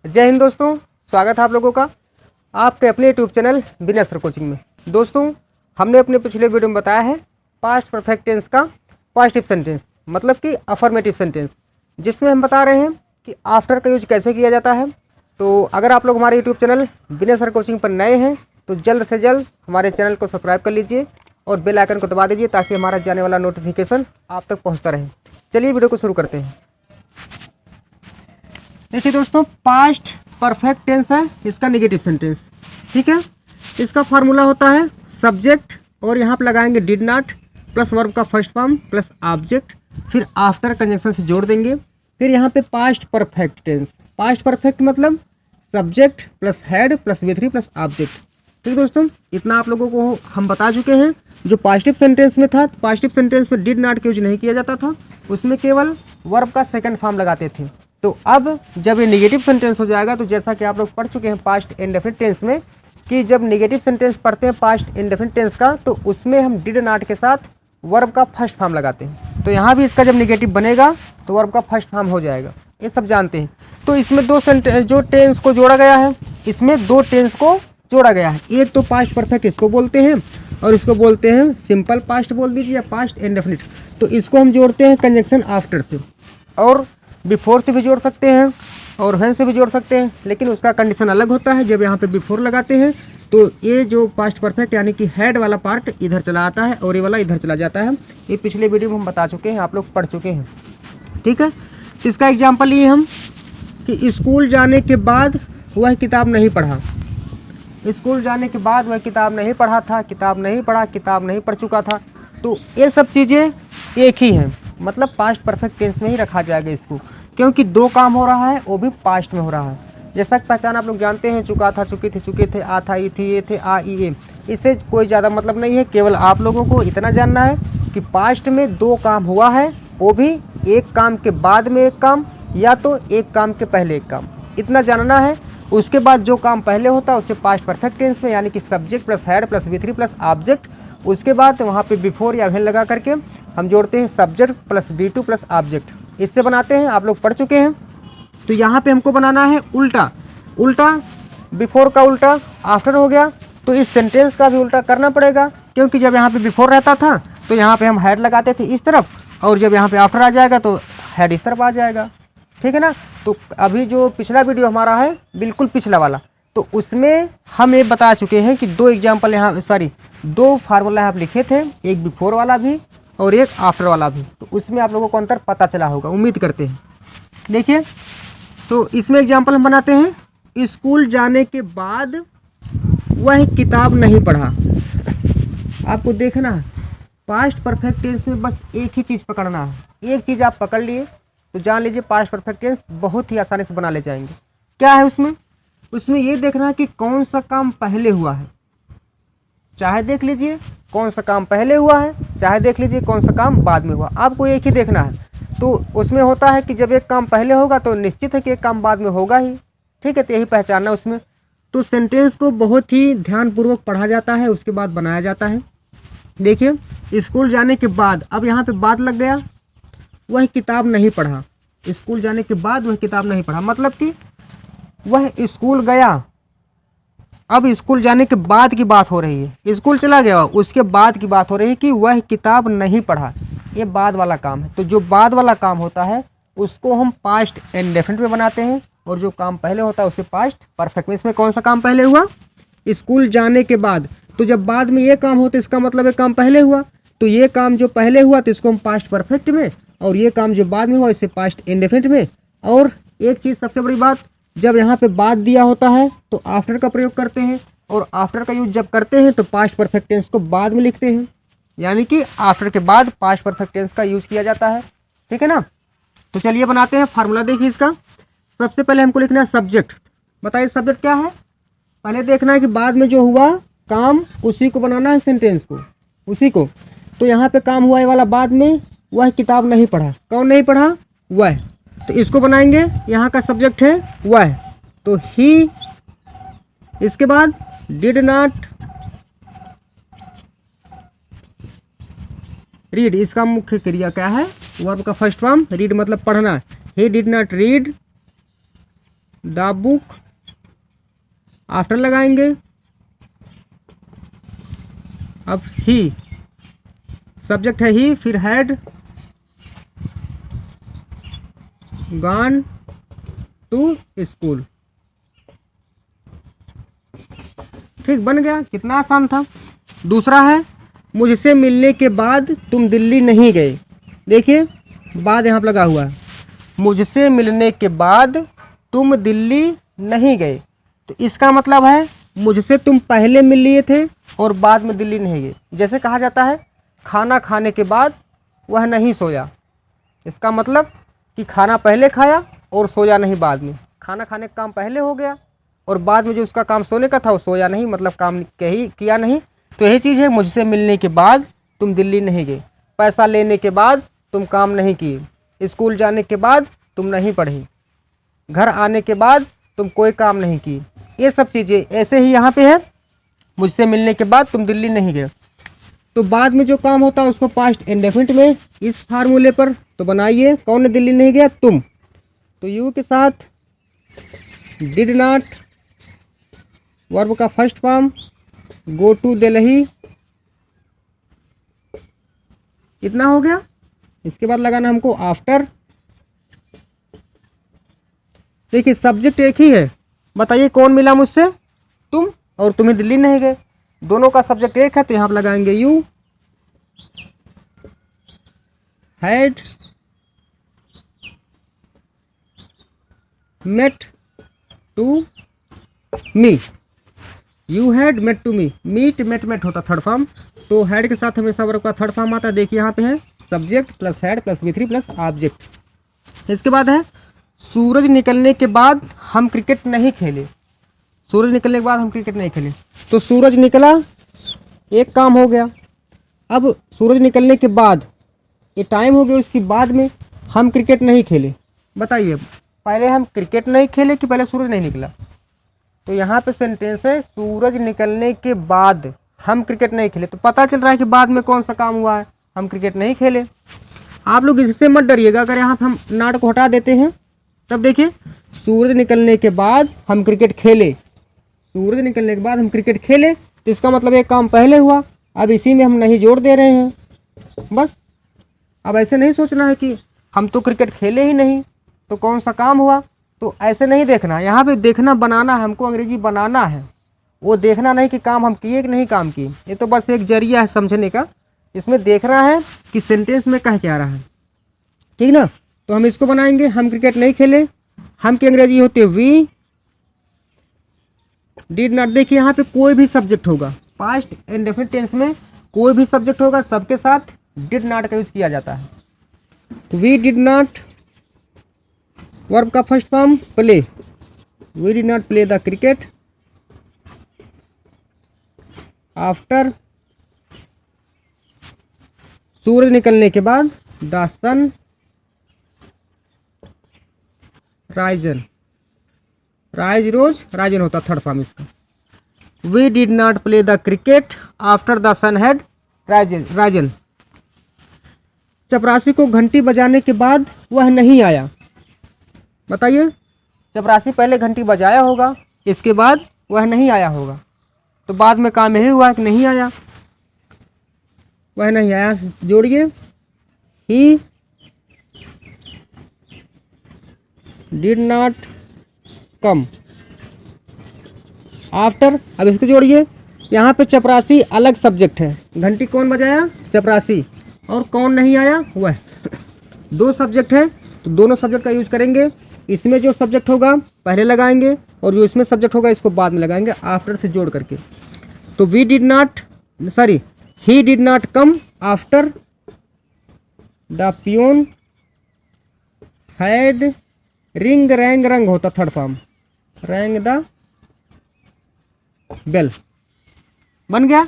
जय हिंद दोस्तों, स्वागत है आप लोगों का आपके अपने यूट्यूब चैनल बिना सर कोचिंग में। दोस्तों, हमने अपने पिछले वीडियो में बताया है पास्ट परफेक्ट टेंस का पॉजिटिव सेंटेंस मतलब कि अफर्मेटिव सेंटेंस, जिसमें हम बता रहे हैं कि आफ्टर का यूज कैसे किया जाता है। तो अगर आप लोग हमारे यूट्यूब चैनल बिना सर कोचिंग पर नए हैं तो जल्द से जल्द हमारे चैनल को सब्सक्राइब कर लीजिए और बेल आइकन को दबा दीजिए ताकि हमारा जाने वाला नोटिफिकेशन आप तक पहुँचता रहे। चलिए वीडियो को शुरू करते हैं। देखिए दोस्तों, पास्ट परफेक्ट टेंस है इसका नेगेटिव सेंटेंस, ठीक है। इसका फार्मूला होता है सब्जेक्ट और यहाँ पे लगाएंगे डिड नॉट प्लस वर्ब का फर्स्ट फॉर्म प्लस ऑब्जेक्ट, फिर आफ्टर कंजंक्शन से जोड़ देंगे, फिर यहाँ पे past perfect tense. Past perfect मतलब subject plus had plus V3 plus object. ठीक दोस्तों, इतना आप लोगों को हम बता चुके हैं। जो पॉजिटिव सेंटेंस में था, पॉजिटिव सेंटेंस में डिड नॉट का यूज नहीं किया जाता था, उसमें केवल वर्ब का सेकंड फॉर्म लगाते थे। तो अब जब ये नेगेटिव सेंटेंस हो जाएगा तो जैसा कि आप लोग पढ़ चुके हैं पास्ट इंडेफिनिट टेंस में कि जब नेगेटिव सेंटेंस पढ़ते हैं पास्ट इंडेफिनिट टेंस का तो उसमें हम डिड नॉट के साथ वर्ब का फर्स्ट फॉर्म लगाते हैं। तो यहाँ भी इसका जब नेगेटिव बनेगा तो वर्ब का फर्स्ट फॉर्म हो जाएगा, ये सब जानते हैं। तो इसमें जो टेंस को जोड़ा गया है, इसमें दो टेंस को जोड़ा गया है। एक तो पास्ट परफेक्ट इसको बोलते हैं और इसको बोलते हैं सिंपल पास्ट बोल दीजिए या पास्ट इंडेफिनिट। तो इसको हम जोड़ते हैं कंजंक्शन आफ्टर से, और बिफोर से भी जोड़ सकते हैं और व्हेन से भी जोड़ सकते हैं, लेकिन उसका कंडीशन अलग होता है। जब यहाँ पे बिफोर लगाते हैं तो ये जो पास्ट परफेक्ट यानी कि हेड वाला पार्ट इधर चला आता है और ये वाला इधर चला जाता है। ये पिछले वीडियो में हम बता चुके हैं, आप लोग पढ़ चुके हैं, ठीक है। इसका एग्जाम्पल लिए हम कि स्कूल जाने के बाद वह किताब नहीं पढ़ा। स्कूल जाने के बाद वह किताब नहीं पढ़ा था, किताब नहीं पढ़ा, किताब नहीं पढ़ चुका था। तो ये सब चीज़ें एक ही हैं, मतलब पास्ट परफेक्ट टेंस में ही रखा जाएगा इसको, क्योंकि दो काम हो रहा है वो भी पास्ट में हो रहा है। जैसा कि पहचान आप लोग जानते हैं, चुका था, चुकी थी, चुके थे, आ था, ई थी, ये थे, आ ई ए। इससे कोई ज़्यादा मतलब नहीं है, केवल आप लोगों को इतना जानना है कि पास्ट में दो काम हुआ है, वो भी एक काम के बाद में एक काम या तो एक काम के पहले एक काम, इतना जानना है। उसके बाद जो काम पहले होता है उसे पास्ट परफेक्ट टेंस में यानी कि subject plus had plus V3 plus object, उसके बाद वहाँ पे बिफोर या व्हेन लगा करके हम जोड़ते हैं subject plus V2 plus object, इससे बनाते हैं, आप लोग पढ़ चुके हैं। तो यहाँ पे हमको बनाना है उल्टा। उल्टा बिफोर का उल्टा आफ्टर हो गया, तो इस सेंटेंस का भी उल्टा करना पड़ेगा, क्योंकि जब यहाँ पे बिफोर रहता था तो यहाँ पे हम हेड लगाते थे इस तरफ, और जब यहाँ पे आफ्टर आ जाएगा तो हेड इस तरफ आ जाएगा, ठीक है ना। तो अभी जो पिछला वीडियो हमारा है बिल्कुल पिछला वाला, तो उसमें हम ये बता चुके हैं कि दो एग्जाम्पल यहाँ दो फार्मूला यहाँ लिखे थे, एक बिफोर वाला भी और एक आफ्टर वाला भी। तो उसमें आप लोगों को अंतर पता चला होगा, उम्मीद करते हैं। देखिए, तो इसमें एग्जाम्पल हम बनाते हैं, स्कूल जाने के बाद वह किताब नहीं पढ़ा। आपको देखना है पास्ट परफेक्ट टेंस में बस एक ही चीज़ पकड़ना है। एक चीज़ आप पकड़ लिए तो जान लीजिए पास्ट परफेक्ट टेंस बहुत ही आसानी से बना ले जाएंगे। क्या है उसमें ये देखना है कि कौन सा काम पहले हुआ है। चाहे देख लीजिए कौन सा काम पहले हुआ है, चाहे देख लीजिए कौन सा काम बाद में हुआ, आपको एक ही देखना है। तो उसमें होता है कि जब एक काम पहले होगा तो निश्चित है कि एक काम बाद में होगा ही, ठीक है। तो यही पहचानना उसमें। तो सेंटेंस को बहुत ही ध्यानपूर्वक पढ़ा जाता है, उसके बाद बनाया जाता है। देखिए, स्कूल जाने के बाद, अब यहाँ पे बाद लग गया, वह किताब नहीं पढ़ा। स्कूल जाने के बाद वह किताब नहीं पढ़ा मतलब कि वह स्कूल गया, अब स्कूल जाने के बाद की बात हो रही है। स्कूल चला गया उसके बाद की बात हो रही है कि वह किताब नहीं पढ़ा, ये बाद वाला काम है। तो जो बाद वाला काम होता है उसको हम पास्ट इंडेफिनिट में बनाते हैं, और जो काम पहले होता है उसे पास्ट परफेक्ट में। इसमें कौन सा काम पहले हुआ? स्कूल जाने के बाद। तो जब बाद में ये काम हो तो इसका मतलब एक काम पहले हुआ, तो ये काम जो पहले हुआ तो इसको हम पास्ट परफेक्ट में, और ये काम जो बाद में हुआ इसे पास्ट इंडेफिनिट में। और एक चीज़ सबसे बड़ी बात, जब यहाँ पे बाद दिया होता है तो आफ्टर का प्रयोग करते हैं, और आफ्टर का यूज जब करते हैं तो पास्ट परफेक्ट टेंस को बाद में लिखते हैं, यानी कि आफ्टर के बाद पास्ट परफेक्ट टेंस का यूज किया जाता है, ठीक है ना। तो चलिए बनाते हैं फार्मूला। देखिए इसका, सबसे पहले हमको लिखना है सब्जेक्ट। बताइए सब्जेक्ट क्या है? पहले देखना है कि बाद में जो हुआ काम उसी को बनाना है, सेंटेंस को उसी को। तो यहाँ पे काम हुआ ये वाला बाद में, वह किताब नहीं पढ़ा। कौन नहीं पढ़ा? वह। तो इसको बनाएंगे, यहाँ का सब्जेक्ट है वह, तो ही। इसके बाद डिड नॉट रीड, इसका मुख्य क्रिया क्या है, वर्ब का फर्स्ट फॉर्म रीड मतलब पढ़ना। ही did not read the book, after लगाएंगे। अब ही, सब्जेक्ट है ही, फिर हैड गॉन टू स्कूल। ठीक, बन गया, कितना आसान था। दूसरा है, मुझसे मिलने के बाद तुम दिल्ली नहीं गए। देखिए बाद यहाँ पर लगा हुआ है, मुझसे मिलने के बाद तुम दिल्ली नहीं गए। तो इसका मतलब है मुझसे तुम पहले मिल लिए थे और बाद में दिल्ली नहीं गए। जैसे कहा जाता है खाना खाने के बाद वह नहीं सोया, इसका मतलब कि खाना पहले खाया और सोया नहीं बाद में। खाना खाने का काम पहले हो गया और बाद में जो उसका काम सोने का था वो सोया नहीं, मतलब काम किया नहीं। तो यही चीज़ है, मुझसे मिलने के बाद तुम दिल्ली नहीं गए, पैसा लेने के बाद तुम काम नहीं किए, स्कूल जाने के बाद तुम नहीं पढ़ी, घर आने के बाद तुम कोई काम नहीं की। ये सब चीज़ें ऐसे ही यहाँ पे है, मुझसे मिलने के बाद तुम दिल्ली नहीं गए। तो बाद में जो काम होता है उसको पास्ट इंडेफिनिट में इस फार्मूले पर तो बनाइए। कौन दिल्ली नहीं गया, तुम। तो यू के साथ डिड नॉट, वर्ब का first form go to Delhi, इतना हो गया। इसके बाद लगाना हमको आफ्टर। देखिए सब्जेक्ट एक ही है, बताइए कौन मिला मुझसे, तुम, और तुम्हें दिल्ली नहीं गए, दोनों का सब्जेक्ट एक है तो यहाँ पर लगाएंगे you had met to me, you had met to me, meet met met होता थर्ड फॉर्म, तो हैड के साथ हमेशा वर्ब का थर्ड फॉर्म आता है। देखिए यहाँ पे है subject plus had plus V3 plus object. इसके बाद है सूरज निकलने के बाद हम क्रिकेट नहीं खेले, सूरज निकलने के बाद हम क्रिकेट नहीं खेले। तो सूरज निकला, एक काम हो गया। अब सूरज निकलने के बाद ये टाइम हो गया, उसके बाद में हम क्रिकेट नहीं खेले। बताइए पहले हम क्रिकेट नहीं खेले कि पहले सूरज नहीं निकला। तो यहाँ पे सेंटेंस है सूरज निकलने के बाद हम क्रिकेट नहीं खेले, तो पता चल रहा है कि बाद में कौन सा काम हुआ है, हम क्रिकेट नहीं खेले। आप लोग इससे मत डरिएगा, अगर यहाँ पे हम नाट को हटा देते हैं तब देखिए सूरज निकलने के बाद हम क्रिकेट खेले, सूरज निकलने के बाद हम क्रिकेट खेले, तो इसका मतलब एक काम पहले हुआ, अब इसी में हम नहीं जोड़ दे रहे हैं बस। अब ऐसे नहीं सोचना है कि हम तो क्रिकेट खेले ही नहीं तो कौन सा काम हुआ, तो ऐसे नहीं देखना। यहाँ पे देखना बनाना है, हमको अंग्रेजी बनाना है, वो देखना नहीं कि काम हम किए कि नहीं काम किए। ये तो बस एक जरिया है समझने का, इसमें देखना है कि सेंटेंस में कह क्या रहा है, ठीक ना। तो हम इसको बनाएंगे, हम क्रिकेट नहीं खेले, हम की अंग्रेजी होती है वी डिड नॉट। देखिए यहाँ पे कोई भी सब्जेक्ट होगा, पास्ट इंडेफिनिट टेंस में कोई भी सब्जेक्ट होगा, सबके साथ डिड नॉट का यूज किया जाता है। तो वी डिड नॉट, वर्ब का first form play, we did not play the cricket after, सूरज निकलने के बाद the sun risen, rise rose, risen होता थर्ड फॉर्म इसका। We did not play the cricket after the sun had risen. चपरासी को घंटी बजाने के बाद वह नहीं आया। बताइए चपरासी पहले घंटी बजाया होगा, इसके बाद वह नहीं आया होगा, तो बाद में काम यही हुआ कि नहीं आया, वह नहीं आया, जोड़िए ही डिड नॉट कम आफ्टर। अब इसको जोड़िए, यहाँ पे चपरासी अलग सब्जेक्ट है, घंटी कौन बजाया, चपरासी, और कौन नहीं आया, वह। दो सब्जेक्ट है तो दोनों सब्जेक्ट का यूज करेंगे। इसमें जो सब्जेक्ट होगा पहले लगाएंगे और जो इसमें सब्जेक्ट होगा इसको बाद में लगाएंगे आफ्टर से जोड़ करके। तो we did not, sorry he did not come after the peon had ring, rang rung होता third form, rang the bell, बन गया।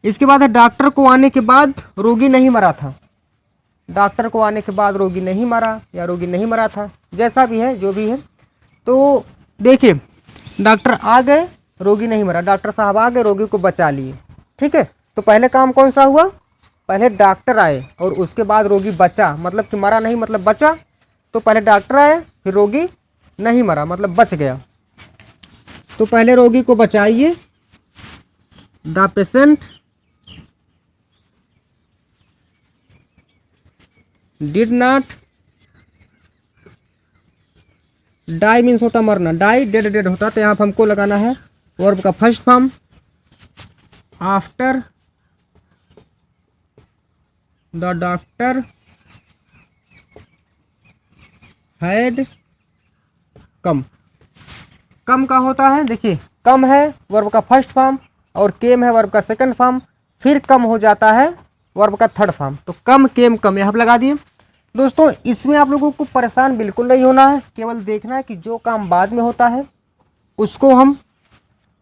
इसके बाद है डॉक्टर को आने के बाद रोगी नहीं मरा था, डॉक्टर को आने के बाद रोगी नहीं मरा या रोगी नहीं मरा था, जैसा भी है जो भी है। तो देखिए डॉक्टर आ गए, रोगी नहीं मरा, डॉक्टर साहब आ गए, रोगी को बचा लिए, ठीक है। तो पहले काम कौन सा हुआ, पहले डॉक्टर आए और उसके बाद रोगी बचा, मतलब कि मरा नहीं, मतलब बचा। तो पहले डॉक्टर आए फिर रोगी नहीं मरा, मतलब बच गया। तो पहले रोगी को बचाइए, the patient did not die, means होता मरना, डाई डेड डेड होता। तो यहाँ पर हमको लगाना है वर्ब का first form, after the doctor had come. Come का होता है, देखिए कम है वर्ब का फर्स्ट फॉर्म और केम है वर्ब का सेकंड फॉर्म, फिर कम हो जाता है वर्ब का थर्ड फॉर्म। तो कम केम कम यहाँ पर लगा दिए। दोस्तों इसमें आप लोगों को परेशान बिल्कुल नहीं होना है, केवल देखना है कि जो काम बाद में होता है उसको हम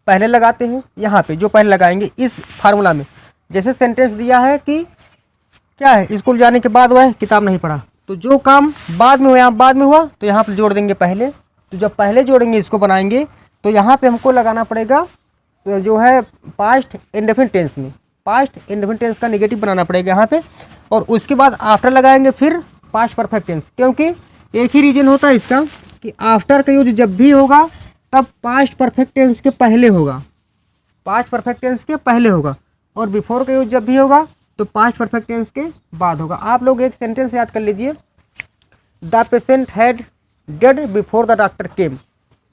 पहले लगाते हैं। यहाँ पे जो पहले लगाएंगे इस फार्मूला में, जैसे सेंटेंस दिया है कि क्या है, स्कूल जाने के बाद वह किताब नहीं पढ़ा, तो जो काम बाद में हुआ बाद में हुआ तो यहाँ पर जोड़ देंगे पहले। तो जब पहले जोड़ेंगे इसको बनाएंगे तो यहाँ पे हमको लगाना पड़ेगा जो है पास्ट इंडेफिनिट टेंस में, पास्ट इंडेफिनिट टेंस का नेगेटिव बनाना पड़ेगा यहाँ पे, और उसके बाद आफ्टर लगाएंगे फिर पास्ट परफेक्ट टेंस। क्योंकि एक ही रीजन होता है इसका कि आफ्टर का यूज जब भी होगा तब पास्ट परफेक्ट टेंस के पहले होगा, पास्ट परफेक्ट टेंस के पहले होगा, और बिफोर का यूज जब भी होगा तो पास्ट परफेक्ट टेंस के बाद होगा। आप लोग एक सेंटेंस याद कर लीजिए, the patient had dead before the doctor केम।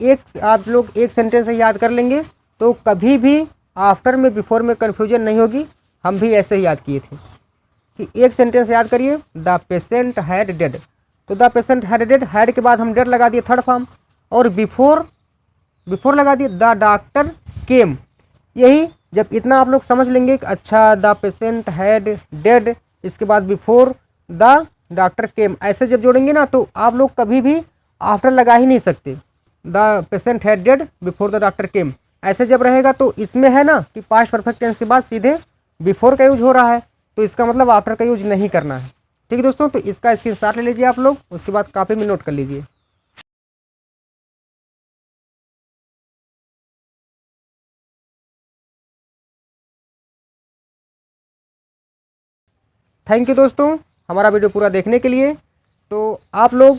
एक आप लोग एक सेंटेंस याद कर लेंगे तो कभी भी आफ्टर में बिफोर में कन्फ्यूजन नहीं होगी। हम भी ऐसे ही याद किए थे कि एक सेंटेंस याद करिए, द पेशेंट हैड डेड, तो the patient had dead, had के बाद हम डेड लगा दिए थर्ड फॉर्म, और बिफोर लगा दिए द डॉक्टर केम। यही जब इतना आप लोग समझ लेंगे कि अच्छा द पेशेंट हैड डेड, इसके बाद बिफोर द डॉक्टर केम, ऐसे जब जोड़ेंगे ना तो आप लोग कभी भी आफ्टर लगा ही नहीं सकते। The patient had dead before the doctor केम, ऐसे जब रहेगा तो इसमें है ना कि पास्ट परफेक्ट टेंस के बाद सीधे बिफोर का यूज हो रहा है, तो इसका मतलब आफ्टर का यूज नहीं करना है। ठीक है दोस्तों, तो इसका स्क्रीनशॉट ले लीजिए आप लोग, उसके बाद कॉपी में नोट कर लीजिए। थैंक यू दोस्तों हमारा वीडियो पूरा देखने के लिए। तो आप लोग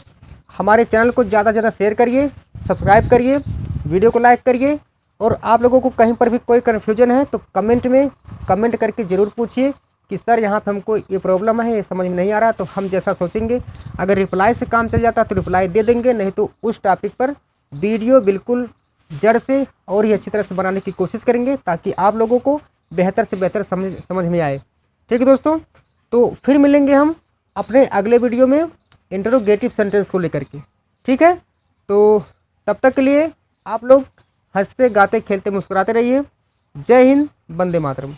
हमारे चैनल को ज़्यादा से ज़्यादा शेयर करिए, सब्सक्राइब करिए, वीडियो को लाइक करिए, और आप लोगों को कहीं पर भी कोई कन्फ्यूजन है तो कमेंट में कमेंट करके ज़रूर पूछिए कि सर यहाँ पे हमको ये प्रॉब्लम है, ये समझ में नहीं आ रहा। तो हम जैसा सोचेंगे, अगर रिप्लाई से काम चल जाता तो रिप्लाई दे देंगे, नहीं तो उस टॉपिक पर वीडियो बिल्कुल जड़ से और ही अच्छी तरह से बनाने की कोशिश करेंगे ताकि आप लोगों को बेहतर से बेहतर समझ में आए। ठीक है दोस्तों, तो फिर मिलेंगे हम अपने अगले वीडियो में इंटरोगेटिव सेंटेंस को लेकर के। ठीक है, तो तब तक के लिए आप लोग हंसते गाते खेलते मुस्कुराते रहिए। जय हिंद, वंदे मातरम।